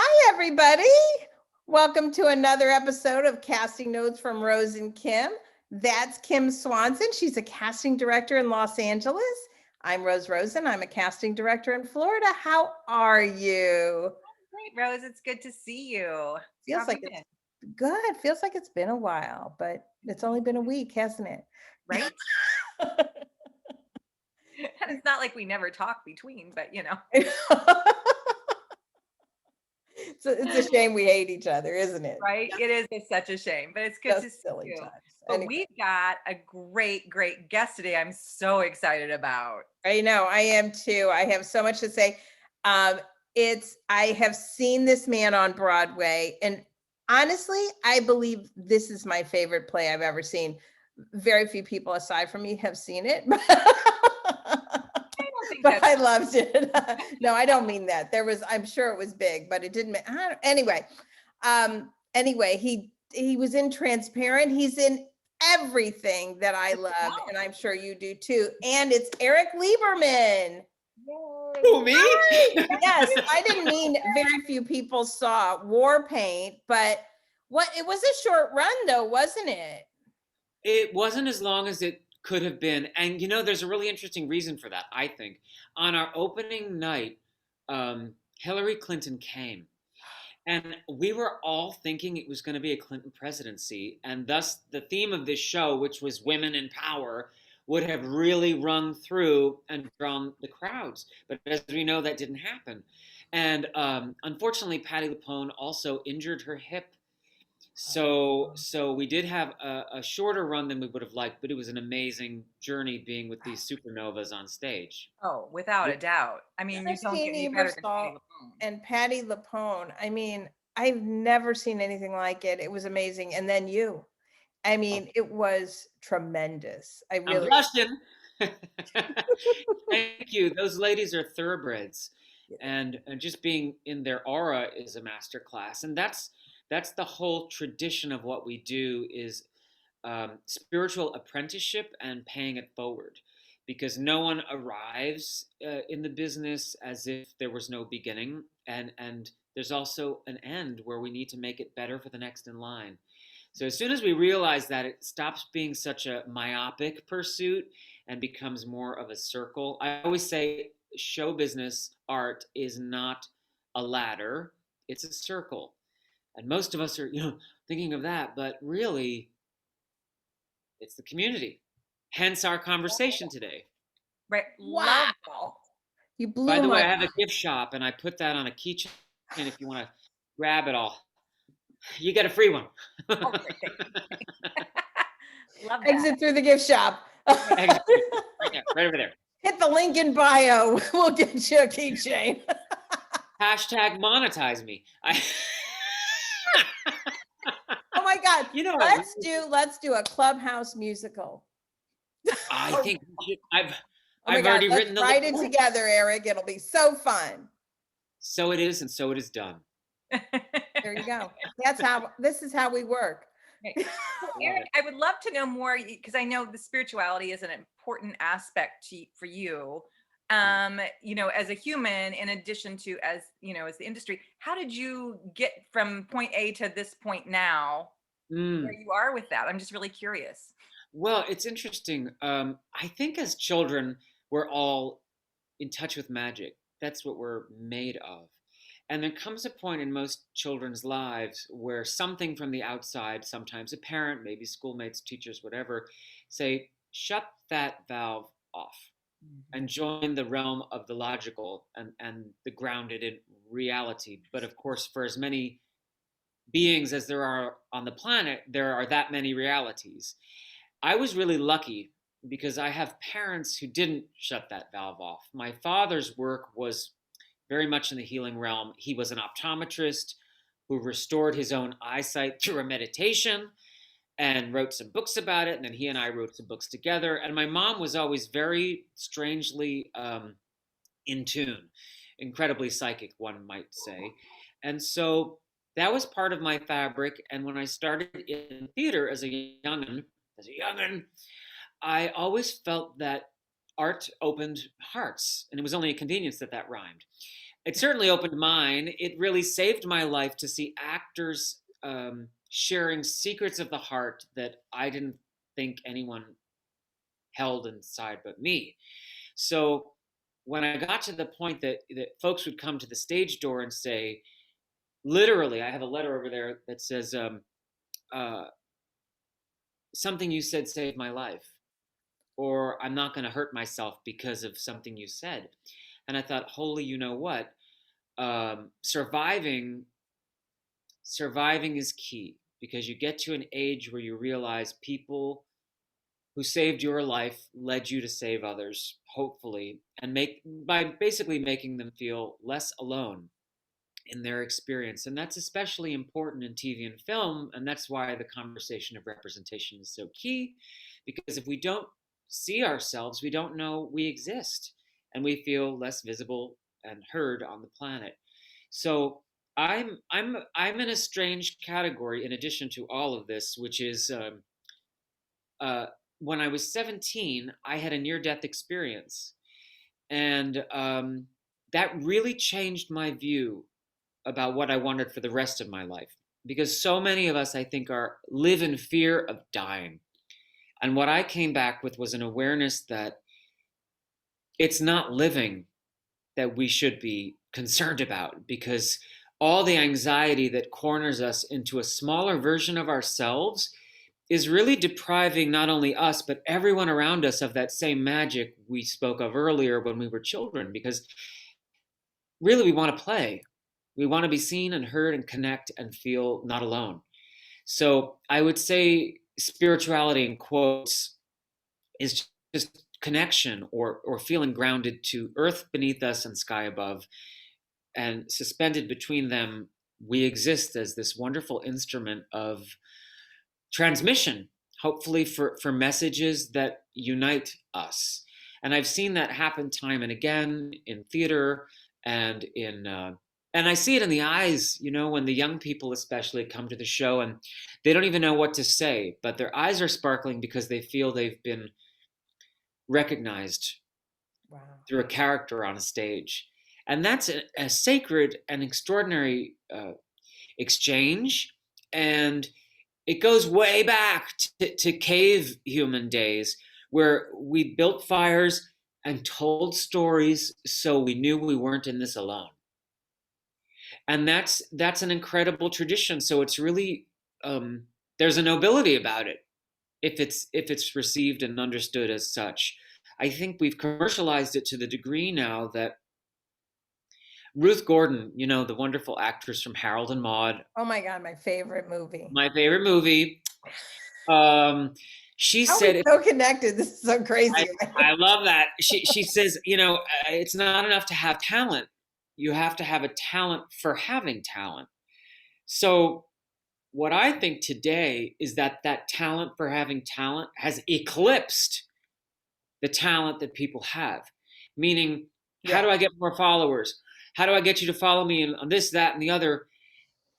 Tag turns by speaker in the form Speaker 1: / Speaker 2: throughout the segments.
Speaker 1: Hi, everybody. Welcome to another episode of Casting Notes from Rose and Kim. That's Kim Swanson. She's a casting director in Los Angeles. I'm Rose Rosen. I'm a casting director in Florida. How are you?
Speaker 2: Great, Rose. It's good to see you.
Speaker 1: Feels like it's good. Feels like it's been a while, but it's only been a week, hasn't it?
Speaker 2: Right? And it's not like we never talk between, but
Speaker 1: It's a shame we hate each other, isn't it?
Speaker 2: right? It is such a shame, but it's good to
Speaker 1: Just
Speaker 2: see
Speaker 1: silly
Speaker 2: you.
Speaker 1: times.
Speaker 2: But
Speaker 1: Anyway.
Speaker 2: we've got a great guest today. I'm so excited about.
Speaker 1: I know, I am too. I have so much to say. I have seen this man on Broadway, and honestly, I believe this is my favorite play I've ever seen. Very few people aside from me have seen it, but I loved it. No, I don't mean that. I'm sure it was big, but it didn't. Anyway, he was in Transparent. He's in everything that I love, and I'm sure you do too. And it's Erik Liberman.
Speaker 3: Who, me?
Speaker 1: Yes, I didn't mean very few people saw War Paint, but it was a short run though, wasn't it?
Speaker 3: It wasn't as long as it could have been. And there's a really interesting reason for that, I think. On our opening night, Hillary Clinton came. And we were all thinking it was going to be a Clinton presidency. And thus, the theme of this show, which was women in power, would have really rung through and drawn the crowds. But as we know, that didn't happen. And unfortunately, Patti LuPone also injured her hip. So we did have a shorter run than we would have liked, but it was an amazing journey being with these supernovas on stage.
Speaker 2: Oh, without a doubt. I mean, you don't get any better than Patti LuPone.
Speaker 1: And Patti LuPone. I mean, I've never seen anything like it. It was amazing. And then you. I mean, it was tremendous.
Speaker 3: I'm blushing. Thank you. Those ladies are thoroughbreds, and just being in their aura is a masterclass. And that's the whole tradition of what we do is spiritual apprenticeship and paying it forward, because no one arrives in the business as if there was no beginning, and there's also an end where we need to make it better for the next in line. So as soon as we realize that, it stops being such a myopic pursuit and becomes more of a circle. I always say show business art is not a ladder, it's a circle. And most of us are, thinking of that, but really it's the community. Hence our conversation today.
Speaker 2: Right.
Speaker 1: Wow. You blew
Speaker 3: By the way, I have a gift shop and I put that on a keychain if you want to grab it all. You get a free one.
Speaker 2: Love that.
Speaker 1: Exit through the gift shop.
Speaker 3: Right over there.
Speaker 1: Hit the link in bio. We'll get you a keychain.
Speaker 3: Hashtag monetize me.
Speaker 1: Oh my God. Let's do a Clubhouse musical.
Speaker 3: I think I've already written the
Speaker 1: write it together, Erik. It'll be so fun.
Speaker 3: So it is, and so it is done.
Speaker 1: There you go. This is how we work.
Speaker 2: Okay. Erik, I would love to know more, because I know the spirituality is an important aspect for you. As a human, in addition to as the industry, how did you get from point A to this point now, where you are with that? I'm just really curious.
Speaker 3: Well, it's interesting. I think as children, we're all in touch with magic. That's what we're made of. And there comes a point in most children's lives where something from the outside, sometimes a parent, maybe schoolmates, teachers, whatever, say, shut that valve off and join the realm of the logical and the grounded in reality. But of course, for as many beings as there are on the planet, there are that many realities. I was really lucky because I have parents who didn't shut that valve off. My father's work was very much in the healing realm. He was an optometrist who restored his own eyesight through a meditation and wrote some books about it. And then he and I wrote some books together. And my mom was always very strangely in tune, incredibly psychic, one might say. And so that was part of my fabric. And when I started in theater as a youngin', I always felt that art opened hearts, and it was only a convenience that rhymed. It certainly opened mine. It really saved my life to see actors sharing secrets of the heart that I didn't think anyone held inside but me. So when I got to the point that folks would come to the stage door and say, literally, I have a letter over there that says, uh, something you said saved my life, or I'm not going to hurt myself because of something you said. And I thought, holy, you know what? Surviving is key, because you get to an age where you realize people who saved your life led you to save others, hopefully, and make by basically making them feel less alone in their experience. And that's especially important in TV and film. And that's why the conversation of representation is so key, because if we don't see ourselves, we don't know we exist, and we feel less visible and heard on the planet. So I'm in a strange category in addition to all of this, which is uh, when I was 17, I had a near death experience, and that really changed my view about what I wanted for the rest of my life. Because so many of us, I think, live in fear of dying. And what I came back with was an awareness that it's not living that we should be concerned about, because all the anxiety that corners us into a smaller version of ourselves is really depriving not only us, but everyone around us of that same magic we spoke of earlier when we were children. Because really, we want to play. We want to be seen and heard and connect and feel not alone. So I would say spirituality, in quotes, is just connection, or feeling grounded to earth beneath us and sky above. And suspended between them, we exist as this wonderful instrument of transmission, hopefully for messages that unite us. And I've seen that happen time and again in theater, and and I see it in the eyes, when the young people especially come to the show and they don't even know what to say, but their eyes are sparkling because they feel they've been recognized
Speaker 1: Wow.
Speaker 3: through a character on a stage. And that's a sacred and extraordinary exchange. And it goes way back to cave human days, where we built fires and told stories so we knew we weren't in this alone. And that's an incredible tradition. So it's really there's a nobility about it if it's received and understood as such. I think we've commercialized it to the degree now that Ruth Gordon, the wonderful actress from Harold and Maude,
Speaker 1: Oh my God, my favorite movie.
Speaker 3: my favorite movie, she
Speaker 1: How are
Speaker 3: said,
Speaker 1: we so connected? This is so crazy.
Speaker 3: I love that. She says, it's not enough to have talent. You have to have a talent for having talent. So what I think today is that talent for having talent has eclipsed the talent that people have. Meaning, how do I get more followers? How do I get you to follow me on this, that, and the other?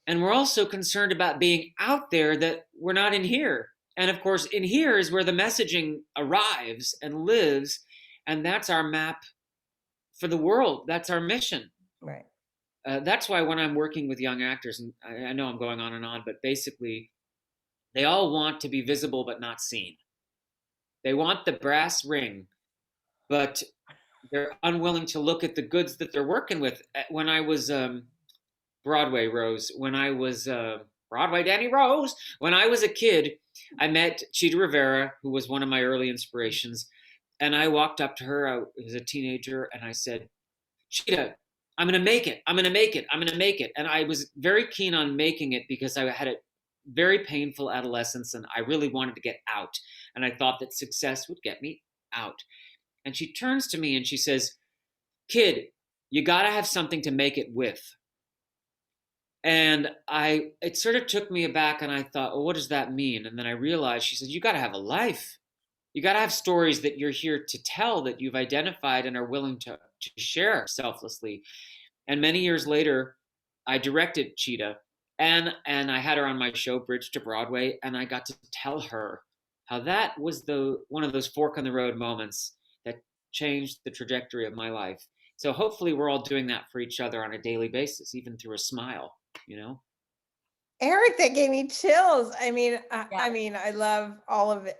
Speaker 3: And we're also concerned about being out there, that we're not in here. And of course, in here is where the messaging arrives and lives. And that's our map for the world. That's our mission.
Speaker 1: Right.
Speaker 3: That's why when I'm working with young actors, and I know I'm going on and on, but basically, they all want to be visible but not seen. They want the brass ring, but they're unwilling to look at the goods that they're working with. When I was Broadway Rose, when I was Broadway Danny Rose, when I was a kid, I met Chita Rivera, who was one of my early inspirations. And I walked up to her, I was a teenager, and I said, Chita, I'm going to make it. I'm going to make it. I'm going to make it. And I was very keen on making it because I had a very painful adolescence and I really wanted to get out. And I thought that success would get me out. And she turns to me and she says, kid, you got to have something to make it with. And it sort of took me aback, and I thought, well, what does that mean? And then I realized, she said, you got to have a life. You got to have stories that you're here to tell, that you've identified and are willing to share selflessly. And many years later, I directed Cheetah, and I had her on my show, Bridge to Broadway, and I got to tell her how that was one of those fork in the road moments that changed the trajectory of my life. So hopefully we're all doing that for each other on a daily basis, even through a smile, you know?
Speaker 1: Erik, that gave me chills. I mean,
Speaker 2: Yeah.
Speaker 1: I love all of it.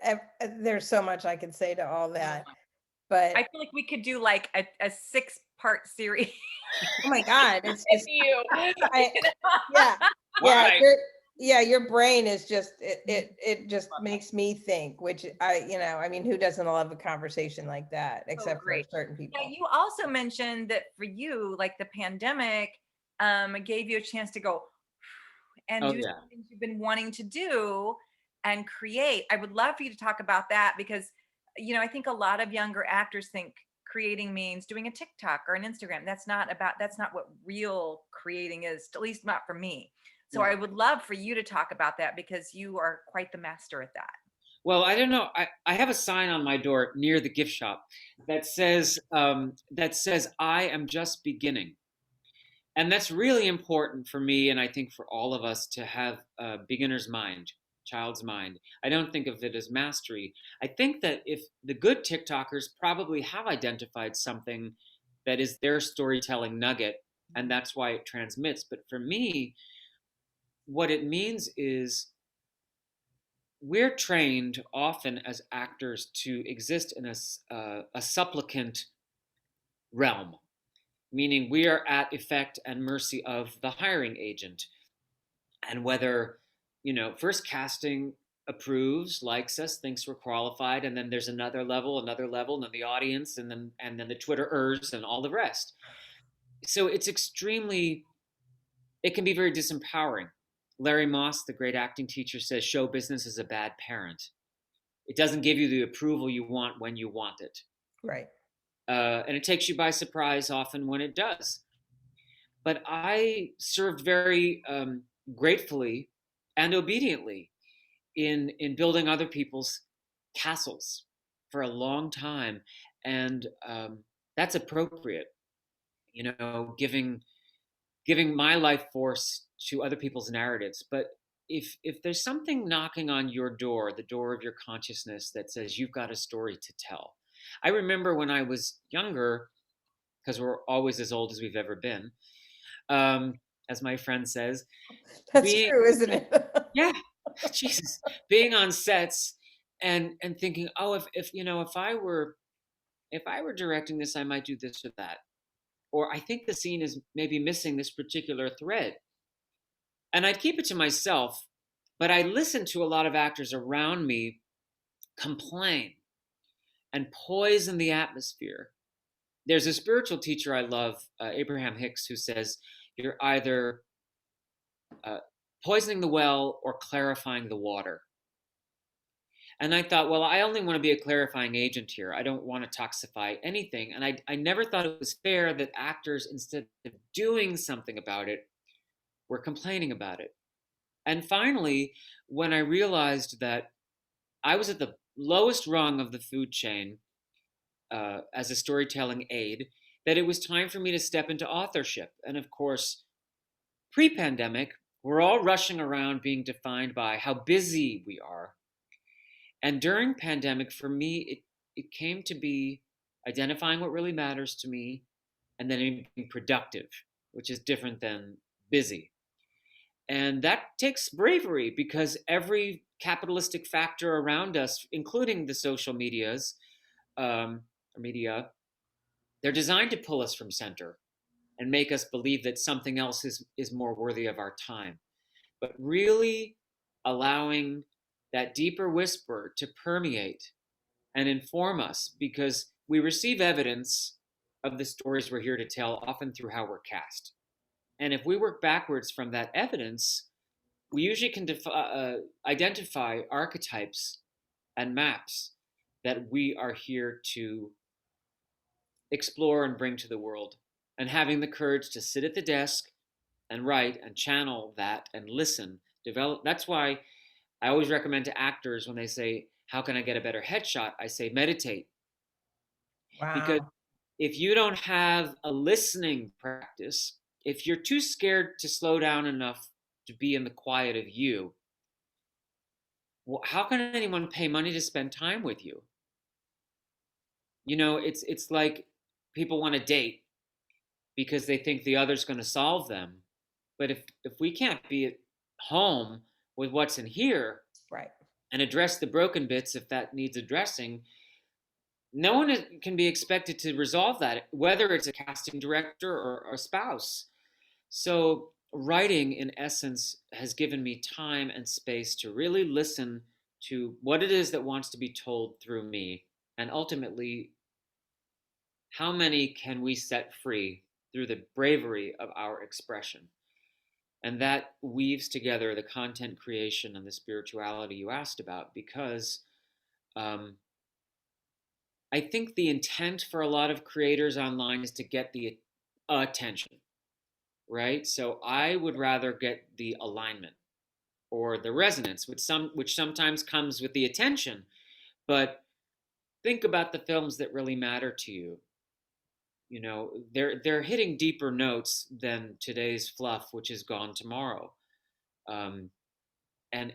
Speaker 1: There's so much I could say to all that, but
Speaker 2: I feel like we could do like a 6-part series
Speaker 1: oh my God, it's
Speaker 2: with
Speaker 1: just,
Speaker 2: you.
Speaker 1: I, yeah, yeah,
Speaker 3: Why?
Speaker 1: your brain is just, it just makes me think, which I mean, who doesn't love a conversation like that,
Speaker 2: So
Speaker 1: except for
Speaker 2: great.
Speaker 1: certain
Speaker 2: Yeah,
Speaker 1: people.
Speaker 2: you also mentioned that for you, like the pandemic gave you a chance to go and
Speaker 3: Oh
Speaker 2: do
Speaker 3: yeah.
Speaker 2: some things you've been wanting to do and create. I would love for you to talk about that because, I think a lot of younger actors think creating means doing a TikTok or an Instagram. That's not what real creating is, at least not for me. So
Speaker 3: Yeah.
Speaker 2: I would love for you to talk about that because you are quite the master at that.
Speaker 3: Well, I don't know. I have a sign on my door near the gift shop that says I am just beginning. And that's really important for me, and I think for all of us to have a beginner's mind, child's mind. I don't think of it as mastery. I think that if the good TikTokers probably have identified something that is their storytelling nugget, and that's why it transmits. But for me, what it means is we're trained often as actors to exist in a supplicant realm, meaning we are at effect and mercy of the hiring agent. And whether, first casting approves, likes us, thinks we're qualified, and then there's another level, and then the audience, and then the Twitterers and all the rest. So it can be very disempowering. Larry Moss, the great acting teacher, says show business is a bad parent. It doesn't give you the approval you want when you want it.
Speaker 1: Right.
Speaker 3: And it takes you by surprise often when it does. But I served very gratefully and obediently in building other people's castles for a long time, and that's appropriate. Giving my life force to other people's narratives. But if there's something knocking on your door, the door of your consciousness that says you've got a story to tell. I remember when I was younger, because we're always as old as we've ever been, as my friend says,
Speaker 1: That's
Speaker 3: being
Speaker 1: true, isn't it?
Speaker 3: yeah, Jesus, being on sets and thinking, oh, if I were directing this, I might do this or that, or I think the scene is maybe missing this particular thread, and I'd keep it to myself, but I listened to a lot of actors around me complain and poison the atmosphere. There's a spiritual teacher I love, Abraham Hicks, who says you're either uh, poisoning the well or clarifying the water. And I thought, well, I only want to be a clarifying agent here. I don't want to toxify anything. And I never thought it was fair that actors, instead of doing something about it, were complaining about it. And finally, when I realized that I was at the lowest rung of the food chain as a storytelling aide, that it was time for me to step into authorship. And of course, pre pandemic, we're all rushing around being defined by how busy we are. And during pandemic, for me, it came to be identifying what really matters to me and then being productive, which is different than busy. And that takes bravery because every capitalistic factor around us, including the social media, they're designed to pull us from center and make us believe that something else is more worthy of our time. But really allowing that deeper whisper to permeate and inform us, because we receive evidence of the stories we're here to tell, often through how we're cast. And if we work backwards from that evidence, we usually can identify archetypes and maps that we are here to explore and bring to the world. And having the courage to sit at the desk and write and channel that and listen, develop. That's why I always recommend to actors when they say, how can I get a better headshot? I say, meditate. Because
Speaker 1: Wow.
Speaker 3: if you don't have a listening practice, if you're too scared to slow down enough to be in the quiet of you, well, how can anyone pay money to spend time with you? It's like people want to date because they think the other's going to solve them. But if we can't be at home with what's in here
Speaker 1: Right.
Speaker 3: and address the broken bits if that needs addressing, no one can be expected to resolve that, whether it's a casting director or a spouse. So writing, in essence, has given me time and space to really listen to what it is that wants to be told through me, and ultimately, how many can we set free through the bravery of our expression. And that weaves together the content creation and the spirituality you asked about, because um, I think the intent for a lot of creators online is to get the attention, right? So I would rather get the alignment or the resonance, which sometimes comes with the attention. But think about the films that really matter to you. You know, they're hitting deeper notes than today's fluff, which is gone tomorrow. Um, and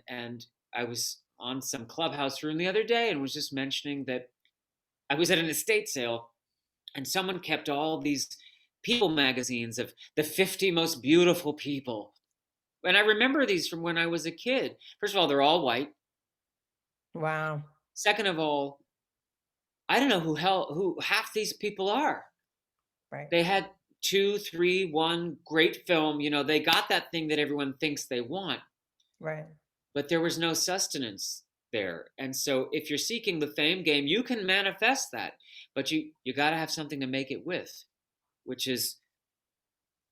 Speaker 3: I was on some clubhouse room the other day and was just mentioning that I was at an estate sale, and someone kept all these people magazines of the 50 most beautiful people. And I remember these from when I was a kid. First of all, they're all white.
Speaker 1: Wow.
Speaker 3: Second of all, I don't know who half these people are.
Speaker 1: Right.
Speaker 3: They had two, three, one great film. You know, they got that thing that everyone thinks they want,
Speaker 1: Right.
Speaker 3: but there was no sustenance there. And so if you're seeking the fame game, you can manifest that, but you got to have something to make it with, which is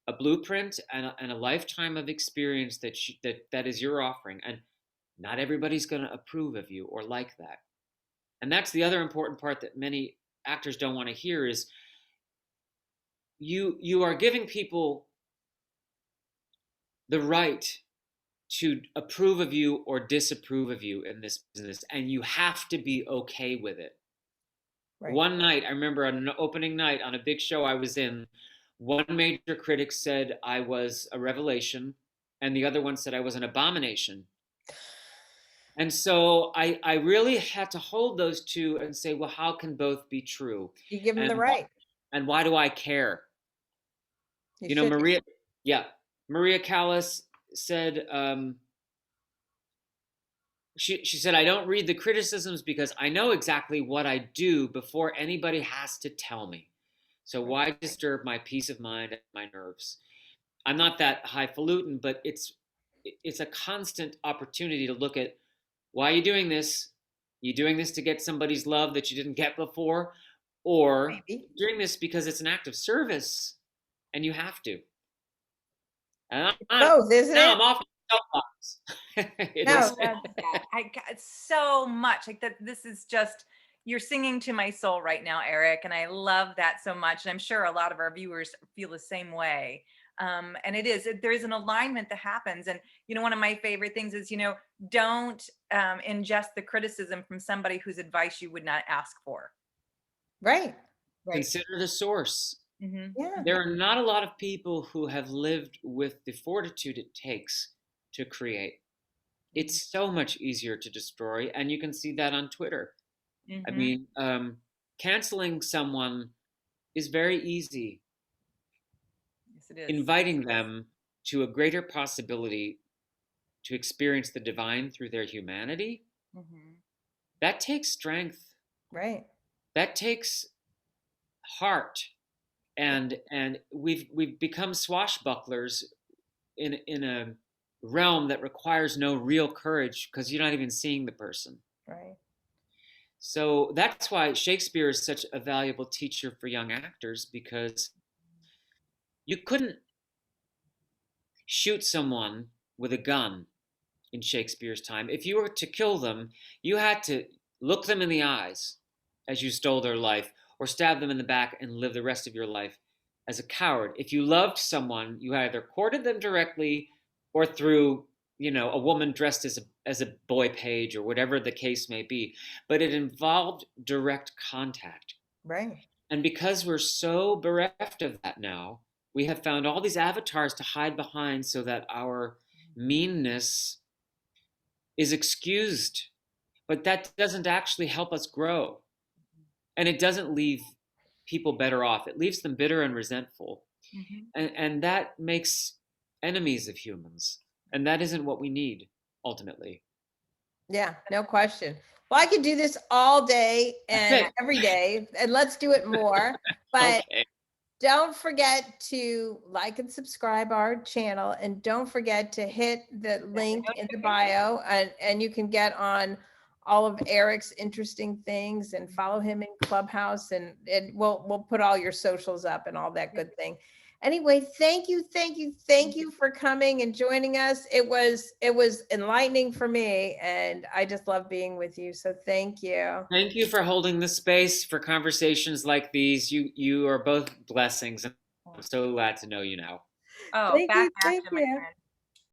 Speaker 3: a blueprint and a lifetime of experience that is your offering. And not everybody's going to approve of you or like that. And that's the other important part that many actors don't want to hear is you are giving people the right to approve of you or disapprove of you in this business, and you have to be okay with it.
Speaker 1: Right.
Speaker 3: One night, I remember on an opening night on a big show I was in, one major critic said I was a revelation, and the other one said I was an abomination. And so I really had to hold those two and say, well, how can both be true?
Speaker 1: You give them the
Speaker 3: And
Speaker 1: right.
Speaker 3: and why do I care?
Speaker 1: You
Speaker 3: You know,
Speaker 1: should.
Speaker 3: Maria Callas said, she said, I don't read the criticisms because I know exactly what I do before anybody has to tell me. So why disturb my peace of mind and my nerves? I'm not that highfalutin, but it's a constant opportunity to look at, why are you doing this? You doing this to get somebody's love that you didn't get before, or
Speaker 1: Maybe.
Speaker 3: doing this because it's an act of service and you have to. And
Speaker 1: Both, isn't
Speaker 3: now
Speaker 1: it?
Speaker 3: I'm off the soapbox. It
Speaker 1: No.
Speaker 3: is.
Speaker 2: I love that. I got so much like that. This is just, you're singing to my soul right now, Erik. And I love that so much. And I'm sure a lot of our viewers feel the same way. And there is an alignment that happens. And, one of my favorite things is, don't ingest the criticism from somebody whose advice you would not ask for.
Speaker 1: Right.
Speaker 2: Right.
Speaker 3: Consider the source.
Speaker 2: Mm-hmm.
Speaker 1: Yeah.
Speaker 3: There are not a lot of people who have lived with the fortitude it takes to create. It's so much easier to destroy, and you can see that on Twitter.
Speaker 2: Mm-hmm.
Speaker 3: I mean, canceling someone is very easy.
Speaker 2: Yes, it is.
Speaker 3: Inviting them to a greater possibility to experience the divine through their humanity, that takes strength.
Speaker 1: Right.
Speaker 3: That takes heart. And we've become swashbucklers in a realm that requires no real courage because you're not even seeing the person.
Speaker 1: Right.
Speaker 3: So that's why Shakespeare is such a valuable teacher for young actors, because you couldn't shoot someone with a gun in Shakespeare's time. If you were to kill them, you had to look them in the eyes as you stole their life, or stab them in the back and live the rest of your life as a coward. If you loved someone, you either courted them directly or through, a woman dressed as a boy page or whatever the case may be. But it involved direct contact.
Speaker 1: Right.
Speaker 3: And because we're so bereft of that now, we have found all these avatars to hide behind so that our meanness is excused. But that doesn't actually help us grow. And it doesn't leave people better off. It leaves them bitter and resentful.
Speaker 2: Mhm.
Speaker 3: And that makes enemies of humans, and that isn't what we need ultimately.
Speaker 1: Yeah, no question. Well, I could do this all day and
Speaker 3: That's
Speaker 1: every day, and let's do it more. But
Speaker 3: okay.
Speaker 1: don't forget to like and subscribe our channel, and don't forget to hit the link in the bio, and you can get on all of Erik's interesting things and follow him in Clubhouse, and we'll put all your socials up and all that good thing. Anyway, thank you for coming and joining us. It was enlightening for me, and I just love being with you. So thank you.
Speaker 3: Thank you for holding the space for conversations like these. You are both blessings, and I'm so glad to know you now.
Speaker 2: Oh,
Speaker 1: Thank
Speaker 2: back
Speaker 1: you. Thank
Speaker 2: action, my
Speaker 1: you.
Speaker 2: friend.